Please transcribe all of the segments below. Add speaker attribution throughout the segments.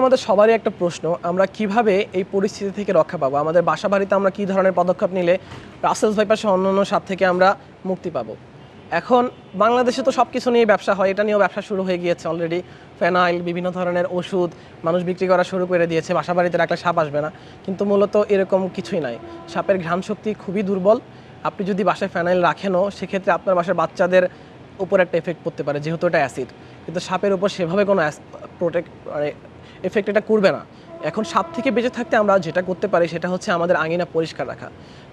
Speaker 1: আমাদের সবারই একটা প্রশ্ন, আমরা কিভাবে এই পরিস্থিতি থেকে রক্ষা পাবো? আমাদের বাসাবাড়িতে আমরা কী ধরনের পদক্ষেপ নিলে রাসেলস ভাইপার সহ অন্যান্য সাপ থেকে আমরা মুক্তি পাবো? এখন বাংলাদেশে তো সব কিছু নিয়ে ব্যবসা হয়, এটা নিয়েও ব্যবসা শুরু হয়ে গিয়েছে অলরেডি। ফেনাইল, বিভিন্ন ধরনের ওষুধ মানুষ বিক্রি করা শুরু করে দিয়েছে, বাসাবাড়িতে রাখলে সাপ আসবে না। কিন্তু মূলত এরকম কিছুই নাই। সাপের ঘ্রাণ শক্তি খুবই দুর্বল। আপনি যদি বাসায় ফেনাইল রাখেনও, সেক্ষেত্রে আপনার বাসার বাচ্চাদের উপর একটা এফেক্ট পড়তে পারে, যেহেতু এটা অ্যাসিড। কিন্তু সাপের উপর সেভাবে কোনো এফেক্ট এটা করবে না। এখন সাপ থেকে বেঁচে থাকতে আমরা যেটা করতে পারি সেটা হচ্ছে আমাদের আঙিনা পরিষ্কার রাখা।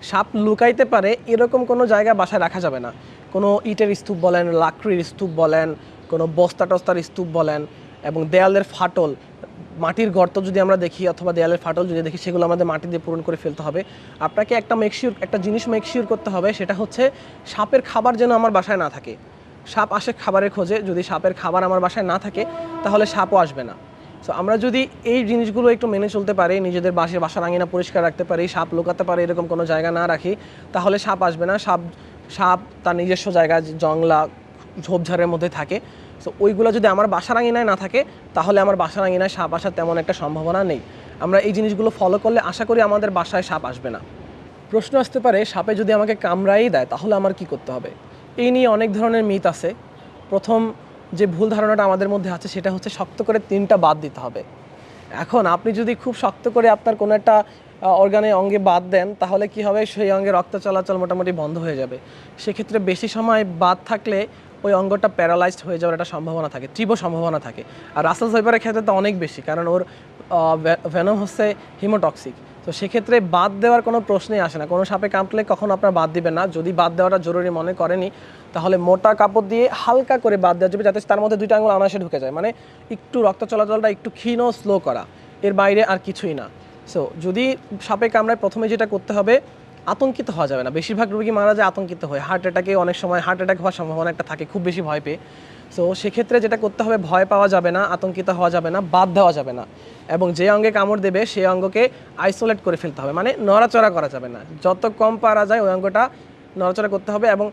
Speaker 1: সাপ লুকাইতে পারে এরকম কোনো জায়গা বাসায় রাখা যাবে না। কোনো ইটের স্তূপ বলেন, লাকড়ির স্তূপ বলেন, কোনো বস্তা টস্তার স্তূপ বলেন, এবং দেয়ালের ফাটল, মাটির গর্ত যদি আমরা দেখি অথবা দেয়ালের ফাটল যদি দেখি, সেগুলো আমাদের মাটি দিয়ে পূরণ করে ফেলতে হবে। আপনাকে একটা জিনিস মেকশিওর করতে হবে, সেটা হচ্ছে সাপের খাবার যেন আমার বাসায় না থাকে। সাপ আসে খাবারের খোঁজে, যদি সাপের খাবার আমার বাসায় না থাকে তাহলে সাপও আসবে না। সো আমরা যদি এই জিনিসগুলো একটু মেনে চলতে পারি, নিজেদের বাসার আঙিনা পরিষ্কার রাখতে পারি, সাপ লুকাতে পারি এরকম কোনো জায়গা না রাখি, তাহলে সাপ আসবে না। সাপ তার নিজস্ব জায়গায় জংলা ঝোপঝাড়ের মধ্যে থাকে। সো ওইগুলো যদি আমার বাসার আঙিনায় না থাকে, তাহলে আমার বাসার আঙিনায় সাপ আসার তেমন একটা সম্ভাবনা নেই। আমরা এই জিনিসগুলো ফলো করলে আশা করি আমাদের বাসায় সাপ আসবে না। প্রশ্ন আসতে পারে, সাপে যদি আমাকে কামড়াই দেয় তাহলে আমার কি করতে হবে? এই নিয়ে অনেক ধরনের মিথ আছে। প্রথম যে ভুল ধারণাটা আমাদের মধ্যে আছে সেটা হচ্ছে শক্ত করে 3টা বাদ দিতে হবে। এখন আপনি যদি খুব শক্ত করে আপনার কোনো একটা অঙ্গে বাদ দেন, তাহলে কি হবে, সেই অঙ্গে রক্ত চলাচল মোটামুটি বন্ধ হয়ে যাবে। সেক্ষেত্রে বেশি সময় বাদ থাকলে ওই অঙ্গটা প্যারালাইজড হয়ে যাওয়ার একটা সম্ভাবনা থাকে, তীব্র সম্ভাবনা থাকে। আর রাসেলস ভাইপারের ক্ষেত্রে তো অনেক বেশি, কারণ ওর ভেনম হচ্ছে হিমোটক্সিক। তো সেক্ষেত্রে বাদ দেওয়ার কোনো প্রশ্নই আসে না। কোনো সাপে কামড়লে কখনো আপনার বাদ দিবেন না। যদি বাদ দেওয়াটা জরুরি মনে করেনি, তাহলে মোটা কাপড় দিয়ে হালকা করে বাদ দেওয়া যাবে, যাতে তার মধ্যে 2টা আঙুল অনায়াসে ঢুকে যায়। মানে একটু রক্ত চলাচলটা একটু ক্ষীণ স্লো করা, এর বাইরে আর কিছুই না। সো যদি সাপে কামড়ায়, প্রথমে যেটা করতে হবে, আতঙ্কিত হওয়া যাবে না। বেশিরভাগ রোগী মারা যায় আতঙ্কিত হয়ে। অনেক সময় হার্ট অ্যাটাক হওয়ার সম্ভাবনা একটা থাকে, খুব বেশি ভয় পেয়ে। সো সেক্ষেত্রে যেটা করতে হবে, ভয় পাওয়া যাবে না, আতঙ্কিত হওয়া যাবে না, বাদ দেওয়া যাবে না, এবং যে অঙ্গে কামড় দেবে সেই অঙ্গকে আইসোলেট করে ফেলতে হবে। মানে নড়াচড়া করা যাবে না, যত কম পারা যায় ওই অঙ্গটা নড়াচড়া করতে হবে, এবং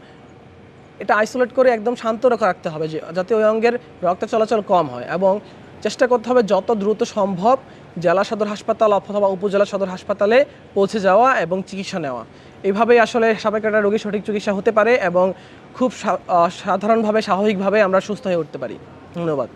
Speaker 1: এটা আইসোলেট করে একদম শান্ত রাখতে হবে, যাতে ওই অঙ্গের রক্ত চলাচল কম হয়। এবং চেষ্টা করতে হবে যত দ্রুত সম্ভব জেলা সদর হাসপাতাল অথবা উপজেলা সদর হাসপাতালে পৌঁছে যাওয়া এবং চিকিৎসা নেওয়া। এইভাবেই আসলে সাপে কাটা রোগীর সঠিক চিকিৎসা হতে পারে এবং খুব সাধারণভাবে, স্বাভাবিকভাবে আমরা সুস্থ হয়ে উঠতে পারি। ধন্যবাদ।